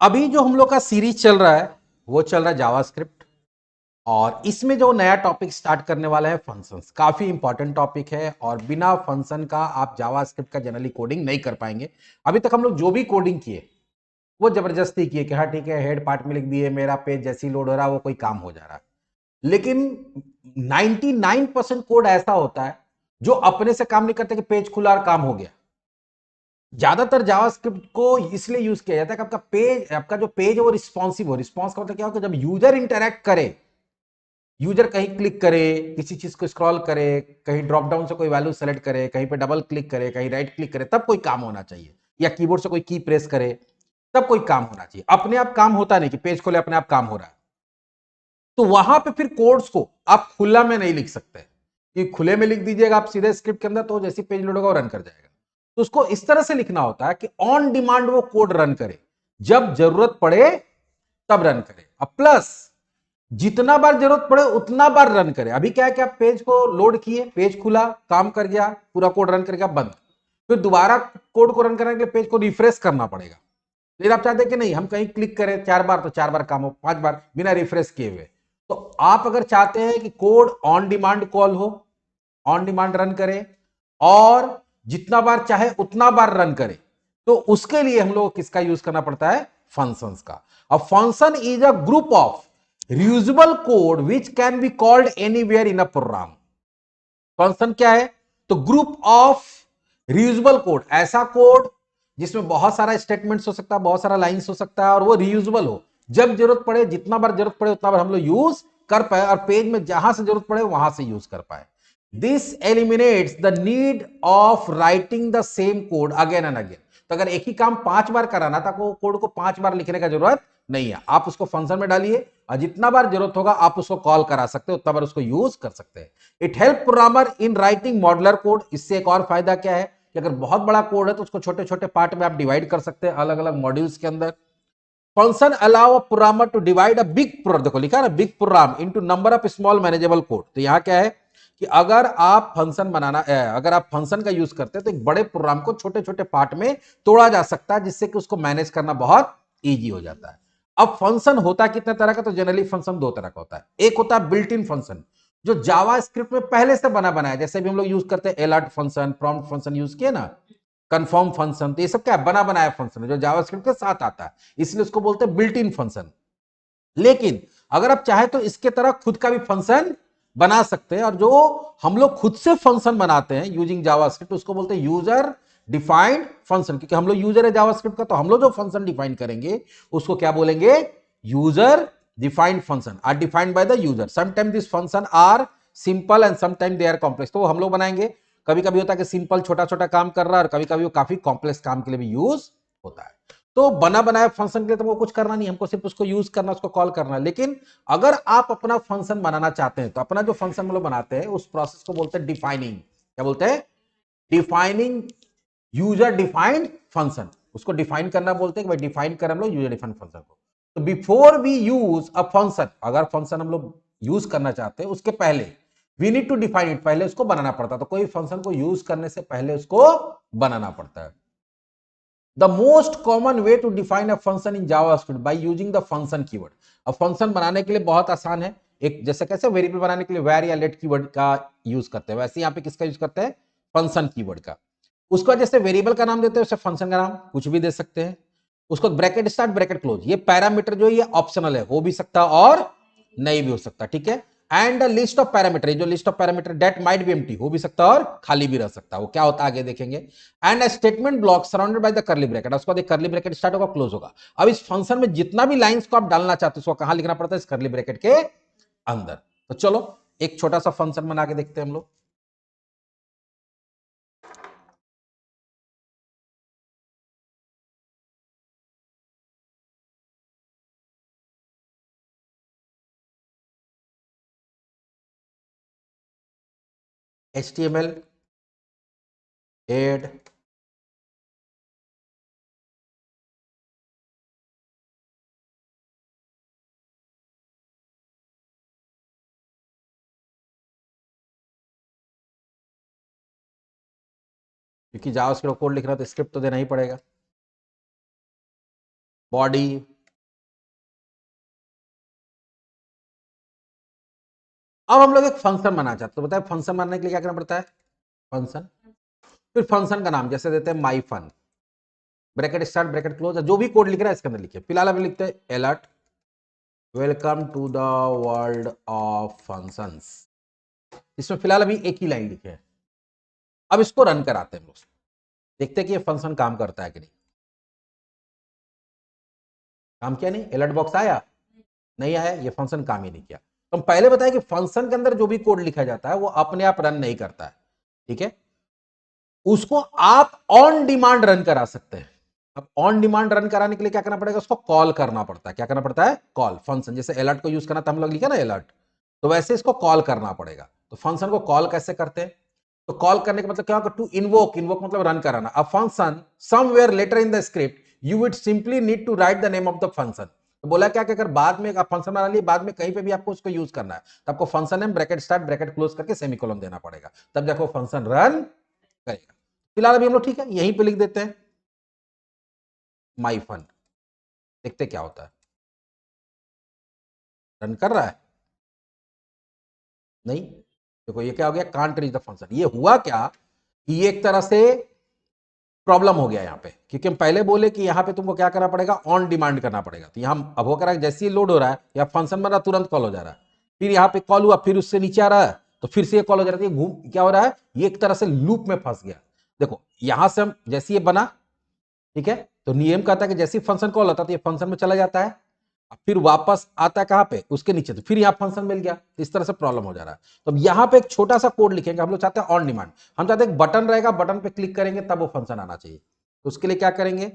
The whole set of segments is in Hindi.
अभी जो हम लोग का सीरीज चल रहा है वो चल रहा है जावास्क्रिप्ट। और इसमें जो नया टॉपिक स्टार्ट करने वाला है फंक्शंस, काफी इंपॉर्टेंट टॉपिक है और बिना फंक्शन का आप जावास्क्रिप्ट का जनरली कोडिंग नहीं कर पाएंगे। अभी तक हम लोग जो भी कोडिंग किए वो जबरदस्ती किए कि हाँ ठीक है, हेड पार्ट में लिख दिए, मेरा पेज जैसी लोड हो रहा है वो कोई काम हो जा रहा है। लेकिन 99% कोड ऐसा होता है जो अपने से काम नहीं करते कि पेज खुला और काम हो गया। ज्यादातर जावास्क्रिप्ट को इसलिए यूज किया जाता है कि आपका जो पेज है वो रिस्पॉन्सिव हो। रिस्पॉन्स का मतलब क्या हो कि जब यूजर इंटरैक्ट करे, यूजर कहीं क्लिक करे, किसी चीज को स्क्रॉल करे, कहीं ड्रॉप डाउन से कोई वैल्यू सेलेक्ट करे, कहीं पे डबल क्लिक करे, कहीं राइट क्लिक करे, तब कोई काम होना चाहिए। या कीबोर्ड से कोई की प्रेस करे, तब कोई काम होना चाहिए। अपने आप काम होता नहीं कि पेज खोले अपने आप काम हो रहा है। तो वहां पे फिर कोड्स को आप खुला में नहीं लिख सकते कि खुले में लिख दीजिएगा आप सीधे स्क्रिप्ट के अंदर, तो जैसे पेज लोड होगा वो रन कर जाएगा। तो उसको इस तरह से लिखना होता है कि ऑन डिमांड वो कोड रन करे, जब जरूरत पड़े तब रन करे। अब प्लस जितना बार जरूरत पड़े उतना बार रन करे। अभी क्या है कि आप पेज को लोड किए, पेज खुला, काम कर गया, पूरा कोड रन कर गया, बंद। फिर दोबारा कोड को रन करने के लिए पेज को रिफ्रेश करना पड़ेगा। लेकिन आप चाहते हैं कि नहीं, हम कहीं क्लिक करें 4 बार तो 4 बार काम हो, 5 बार बिना रिफ्रेश किए हुए। तो आप अगर चाहते हैं कि कोड ऑन डिमांड कॉल हो, ऑन डिमांड रन करे और जितना बार चाहे उतना बार रन करे, तो उसके लिए हम लोग किसका यूज करना पड़ता है? फंक्शंस का। अब function is a group of reusable code which can be called anywhere in a program. Function क्या है? तो ग्रुप ऑफ रियूजेबल कोड, ऐसा कोड जिसमें बहुत सारा स्टेटमेंट्स हो सकता है, बहुत सारा लाइंस हो सकता है और वो रियूजेबल हो। जब जरूरत पड़े, जितना बार जरूरत पड़े उतना बार हम लोग यूज कर पाए और पेज में जहां से जरूरत पड़े वहां से यूज कर पाए। This eliminates the need of writing the same code again and again. तो अगर एक ही काम 5 बार कराना था, तो कोड को 5 बार लिखने का जरूरत नहीं है। आप उसको फंक्शन में डालिए और जितना बार जरूरत होगा आप उसको कॉल करा सकते हो, उतना बार उसको यूज कर सकते हैं। It help programmer in writing modular code. इससे एक और फायदा क्या है कि अगर बहुत बड़ा कोड है तो उसको छोटे छोटे पार्ट में आप डिवाइड कर सकते हैं, अलग अलग मॉड्यूल्स के अंदर। Function allow a programmer to divide a big program, देखो लिखा है ना, big program into number of small manageable code. तो यहां क्या है कि अगर आप फंक्शन का यूज करते हैं तो एक बड़े प्रोग्राम को छोटे छोटे पार्ट में तोड़ा जा सकता है, जिससे कि उसको मैनेज करना बहुत ईजी हो जाता है। अब फंक्शन होता कितने तरह का? तो जनरली फंक्शन 2 तरह का होता है। एक होता है बिल्ट इन फंक्शन, जो जावा स्क्रिप्ट में पहले से बना बनाया, जैसे भी हम लोग यूज करते हैं alert function, prompt function use किए ना, कंफर्म फंक्शन, तो ये सब क्या है? बना बनाया फंक्शन है जो जावास्क्रिप्ट के साथ आता है, इसलिए उसको बोलते हैं बिल्ट इन फंक्शन। लेकिन अगर आप चाहे तो इसके तरह खुद का भी फंक्शन बना सकते हैं, और जो हम लोग खुद से फंक्शन बनाते हैं यूजिंग जावास्क्रिप्ट उसको बोलते हैं यूजर डिफाइंड फंक्शन। क्योंकि हम लोग यूजर है जावास्क्रिप्ट का, तो हम लोग जो फंक्शन डिफाइन करेंगे उसको क्या बोलेंगे? User defined function are defined by the user. Sometime this function are simple and sometime they are complex. तो हम लोग बनाएंगे, कभी कभी होता है कि सिंपल छोटा छोटा काम कर रहा है और कभी कभी वो काफी कॉम्प्लेक्स काम के लिए भी यूज होता है। तो बना बनाया फंक्शन के लिए तो वो कुछ करना नहीं, हमको सिर्फ उसको यूज करना, उसको कॉल करना है। लेकिन अगर आप अपना फंक्शन बनाना चाहते हैं तो अपना जो फंक्शन हम लोग बनाते हैं उस प्रोसेस को बोलते हैं डिफाइनिंग। क्या बोलते हैं? Defining user defined function. उसको डिफाइन करना बोलते हैं कि भाई डिफाइन कर हम लोग यूजर डिफाइंड फंक्शन को। तो before we use a function, अगर फंक्शन हम लोग यूज करना चाहते हैं उसके पहले we need to define it, पहले उसको बनाना पड़ता है। तो कोई फंक्शन को यूज करने से पहले उसको बनाना पड़ता है। The most common way to define a function in JavaScript by using the function keyword। अब फंक्शन बनाने के लिए बहुत आसान है। एक जैसे कैसे वेरिएबल बनाने के लिए var या let कीवर्ड का यूज करते हैं, वैसे यहाँ पे किसका यूज करते हैं? फंक्शन कीवर्ड का। उसको जैसे वेरिएबल का नाम देते हैं वैसे फंक्शन का नाम कुछ भी दे सकते हैं। उसको ब्रैकेट स्टार्ट ब्रैकेट क्लोज, ये पैरामीटर जो ये ऑप्शनल है, हो भी सकता है और नहीं भी हो सकता, ठीक है। एंड लिस्ट ऑफ पैरामीटर, जो list of parameter that might be empty, हो भी सकता है और खाली भी रह सकता है, वो क्या होता है आगे देखेंगे। And statement block surrounded by the करली ब्रैकेट, उसके बाद एक करली ब्रैकेट स्टार्ट होगा क्लोज होगा। अब इस फंक्शन में जितना भी लाइंस को आप डालना चाहते हो उसको कहां लिखना पड़ता है? इस करली ब्रैकेट के अंदर। तो चलो एक छोटा सा फंक्शन बना के देखते हैं हम लोग। HTML एड क्योंकि जावास्क्रिप्ट कोड लिख रहा है तो स्क्रिप्ट तो देना ही पड़ेगा। बॉडी, अब हम लोग एक फंक्शन बनाना चाहते हैं। तो बताए फंक्शन बनाने के लिए क्या करना पड़ता है, फंक्शन, फिर फंक्शन का नाम जैसे देते हैं my fun, bracket start bracket close, जो भी कोड लिख रहा है इसके अंदर लिखिए। फिलहाल अभी लिखते हैं alert welcome to the world of functions, इसमें फिलहाल अभी एक ही लाइन लिखे है। अब इसको रन कराते हैं हम लोग, देखते हैं कि ये फंक्शन काम करता है कि नहीं। काम किया नहीं, अलर्ट बॉक्स आया नहीं आया, ये फंक्शन काम ही नहीं किया। तो हम पहले बताया कि फंक्शन के अंदर जो भी कोड लिखा जाता है वो अपने आप रन नहीं करता है, ठीक है, उसको आप ऑन डिमांड रन करा सकते हैं। अब ऑन डिमांड रन कराने के लिए क्या करना पड़ेगा, उसको कॉल करना पड़ता है। क्या करना पड़ता है, कॉल फंक्शन, जैसे अलर्ट को यूज करना था हम लोग लिखा ना अलर्ट, तो वैसे इसको कॉल करना पड़ेगा। तो फंक्शन को कॉल कैसे करते हैं, तो कॉल करने का मतलब क्या होगा, टू इन्वोक, इन्वोक मतलब रन कराना। A function somewhere later in the script you would simply need to write the name of the function. तो बोला क्या कि अगर बाद में आप फंक्शन बना लिए, बाद में कहीं पे भी आपको उसको यूज करना है, तो आपको function name bracket start bracket close करके सेमीकोलन देना पड़ेगा, तब जाकर फंक्शन रन करेगा। फिलहाल अभी हम लोग ठीक है यहीं पे लिख देते हैं माई फन, देखते क्या होता है, रन कर रहा है नहीं। देखो ये क्या हो गया, कांट रीच द फंक्शन। ये हुआ क्या कि ये एक तरह से प्रॉब्लम हो गया यहाँ पे, क्योंकि हम पहले बोले कि यहाँ पे तुमको क्या करना पड़ेगा, ऑन डिमांड करना पड़ेगा। तो यहाँ अब हो कर जैसे ही लोड हो रहा है या फंक्शन बन रहा तुरंत कॉल हो जा रहा है, फिर यहाँ पे कॉल हुआ, फिर उससे नीचे आ रहा है तो फिर से ये कॉल हो जा रहा है। घूम क्या हो रहा है, ये एक तरह से लूप में फंस गया। देखो यहां से हम जैसे ये बना, ठीक है, तो नियम कहता है कि जैसे फंक्शन कॉल होता है तो ये फंक्शन में चला जाता है, फिर वापस आता है कहां पे, उसके नीचे, तो फिर यहां फंक्शन मिल गया। तो इस तरह से प्रॉब्लम हो जा रहा है। तो अब यहां पे एक छोटा सा कोड लिखेंगे, हम लोग चाहते हैं ऑन डिमांड, हम चाहते हैं एक बटन रहेगा, बटन पे क्लिक करेंगे तब वो फंक्शन आना चाहिए। तो उसके लिए क्या करेंगे,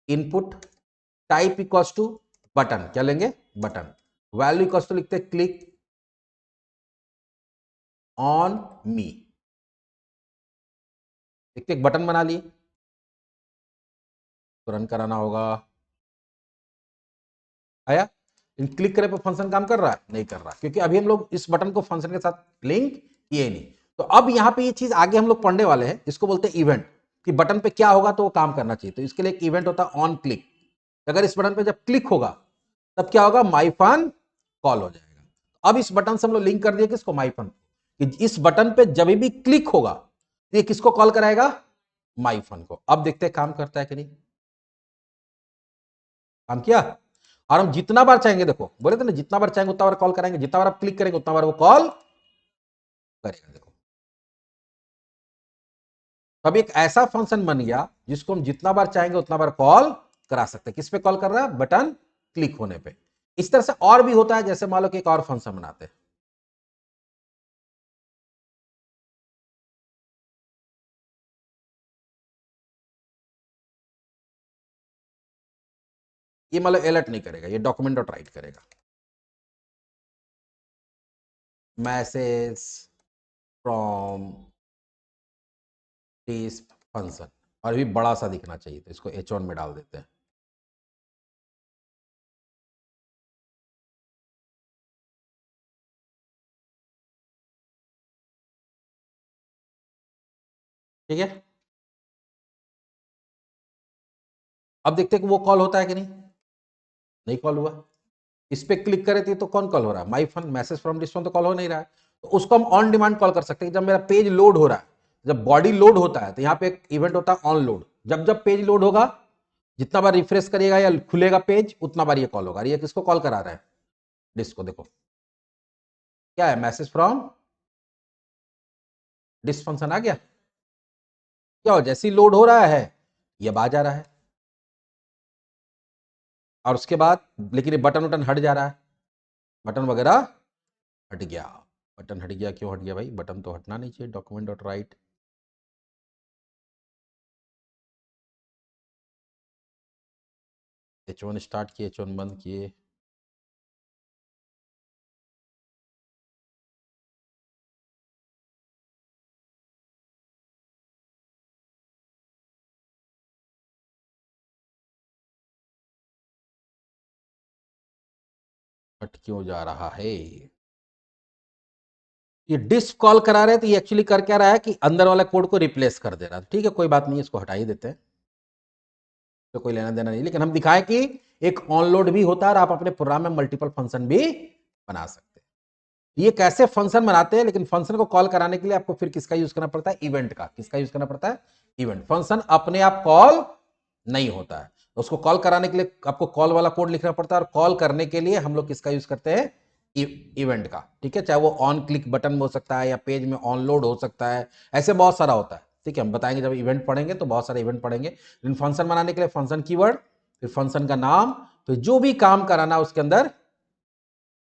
input type equals to button, क्या लेंगे, बटन, वैल्यू इक्वल्स टू लिखते क्लिक ऑन मी, देखते एक बटन बना लिए, तो रन कराना होगा, आया। क्लिक करे पर फंक्शन काम कर रहा है, नहीं कर रहा, क्योंकि अभी हम लोग इस बटन को फंक्शन के साथ लिंक किए नहीं। तो अब यहां पे ये चीज आगे हम लोग पढ़ने वाले हैं, इसको बोलते हैं इवेंट, कि बटन पे क्या होगा तो वो काम करना चाहिए। तो इसके लिए एक इवेंट होता है ऑन क्लिक, अगर इस बटन पे जब क्लिक होगा तब क्या होगा, माई फन कॉल हो जाएगा। अब इस बटन से हम लोग लिंक कर दिए किसको, माई फन, कि इस बटन पे जब भी क्लिक होगा ये किसको कॉल कराएगा, माई फन को। अब देखते हैं काम करता है कि नहीं, काम किया। और हम जितना बार चाहेंगे, देखो बोले थे ना जितना बार चाहेंगे उतना बार कॉल करेंगे, जितना बार आप क्लिक करेंगे उतना बार वो कॉल करेगा। देखो तब एक ऐसा फंक्शन बन गया जिसको हम जितना बार चाहेंगे उतना बार कॉल करा सकते हैं। किस पे कॉल कर रहा है, बटन क्लिक होने पे। इस तरह से और भी होता है, जैसे मान लो कि एक और फंक्शन बनाते हैं, ये मान लो अलर्ट नहीं करेगा, ये डॉक्यूमेंट डॉट राइट करेगा, मैसेज फ्रॉम दिस फंक्शन, और भी बड़ा सा दिखना चाहिए, तो इसको H1 में डाल देते हैं। ठीक है, अब देखते हैं कि वो कॉल होता है कि नहीं, नहीं कॉल हुआ। इस पे क्लिक करे थे तो कौन कॉल हो रहा है, my fun, message from this fun तो कॉल हो नहीं रहा है। तो उसको हम ऑन डिमांड कॉल कर सकते हैं। जब मेरा पेज लोड हो रहा है, जब बॉडी लोड होता है तो यहाँ पे एक इवेंट होता है ऑन लोड, जब जब पेज लोड होगा जितना बार रिफ्रेश करिएगा या खुलेगा पेज उतना बार ये कॉल होगा। ये किसको कॉल करा रहा है, डिस्क को। देखो क्या है, मैसेज फ्रॉम डिस्क फंक्शन आ गया। क्या हो, जैसे ही लोड हो रहा है ये बाज आ रहा है, और उसके बाद लेकिन ये बटन वटन हट जा रहा है, बटन वगैरह हट गया। बटन हट गया, क्यों हट गया भाई, बटन तो हटना नहीं चाहिए, document dot right, H1 start किए, H1 बंद किए, हट क्यों जा रहा है। ये डिस्क कॉल करा रहे हैं तो ये एक्चुअली कर क्या रहा है कि अंदर वाला कोड को रिप्लेस कर दे रहा है। ठीक है कोई बात नहीं, इसको हटा ही देते हैं, तो कोई लेना देना नहीं, लेकिन हम दिखाएं कि एक ऑनलोड भी होता है और आप अपने प्रोग्राम में मल्टीपल फंक्शन भी बना सकते हैं। ये कैसे फंक्शन बनाते हैं, लेकिन फंक्शन को कॉल कराने के लिए आपको फिर किसका यूज करना पड़ता है, इवेंट का। किसका यूज करना पड़ता है, इवेंट। फंक्शन अपने आप कॉल नहीं होता है, उसको कॉल कराने के लिए आपको कॉल वाला कोड लिखना पड़ता है, और कॉल करने के लिए हम लोग किसका यूज करते हैं, इवेंट का। ठीक है, चाहे वो ऑन क्लिक बटन हो सकता है या पेज में ऑन लोड हो सकता है, ऐसे बहुत सारा होता है। ठीक है, हम बताएंगे जब इवेंट पढ़ेंगे तो बहुत सारे इवेंट पढ़ेंगे। लेकिन फंक्शन बनाने के लिए फंक्शन कीवर्ड, फिर फंक्शन का नाम, फिर जो भी काम कराना उसके अंदर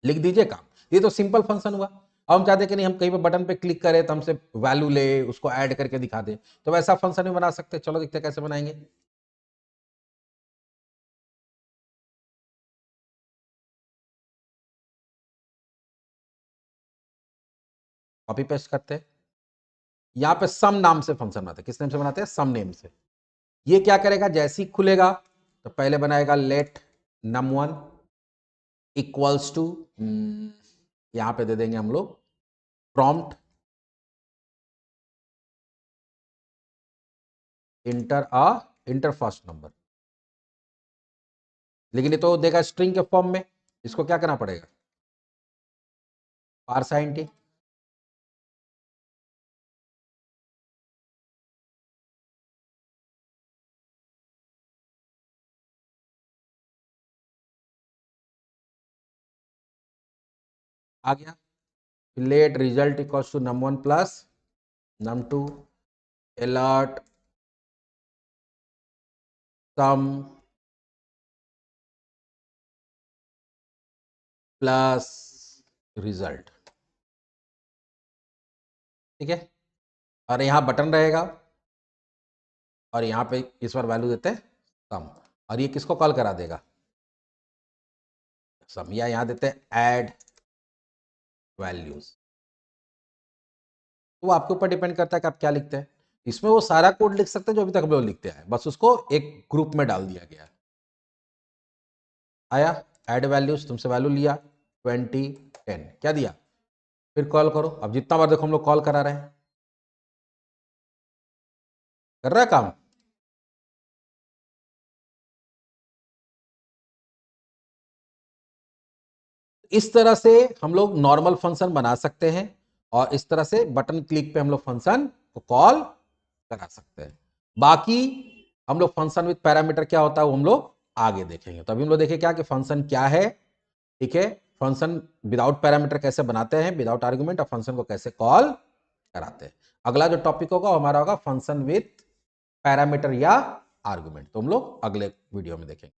लिख दीजिए काम। ये तो सिंपल फंक्शन हुआ। अब हम चाहते हैं कि नहीं, हम कहीं पर बटन पे क्लिक करें तो हमसे वैल्यू ले, उसको ऐड करके दिखा दे, तो वैसा फंक्शन भी बना सकते हैं। चलो देखते हैं कैसे बनाएंगे। कॉपी पेस्ट करते हैं, यहां पे सम नाम से फंक्शन बनाते हैं। किस नेम से बनाते हैं, सम नेम से। ये क्या करेगा, जैसे ही खुलेगा तो पहले बनाएगा लेट num1 इक्वल्स टू, यहां पे दे देंगे हम लोग प्रॉम्प्ट इंटर फर्स्ट नंबर। लेकिन ये तो देगा स्ट्रिंग के फॉर्म में, इसको क्या करना पड़ेगा, पारसाइंट। आ गया, let result equals to num1 plus num2 alert sum plus result. ठीक है, और यहां बटन रहेगा, और यहां पे इस बार वैल्यू देते हैं सम, और ये किसको कॉल करा देगा, सम। या यहां देते हैं ऐड वैल्यूज। तो वो आपके ऊपर डिपेंड करता है कि आप क्या लिखते हैं। इसमें वो सारा कोड लिख सकते हैं जो अभी तक हम लोग लिखते हैं, बस उसको एक ग्रुप में डाल दिया गया। आया ऐड वैल्यूज, तुमसे वैल्यू लिया 20 10, क्या दिया, फिर कॉल करो। अब जितना बार देखो हम लोग कॉल करा रहे हैं, कर रहा है काम। इस तरह से हम लोग नॉर्मल फंक्शन बना सकते हैं, और इस तरह से बटन क्लिक पे हम लोग फंक्शन को कॉल करा सकते हैं। बाकी हम लोग फंक्शन विद पैरामीटर क्या होता है वो हम लोग आगे देखेंगे। तो अभी हम लोग देखें क्या कि फंक्शन क्या है। ठीक है, फंक्शन विदाउट पैरामीटर कैसे बनाते हैं, विदाउट आर्गुमेंट, और फंक्शन को कैसे कॉल कराते हैं। अगला जो टॉपिक होगा वो हमारा होगा फंक्शन विथ पैरामीटर या आर्गुमेंट, तो हम लोग अगले वीडियो में देखेंगे।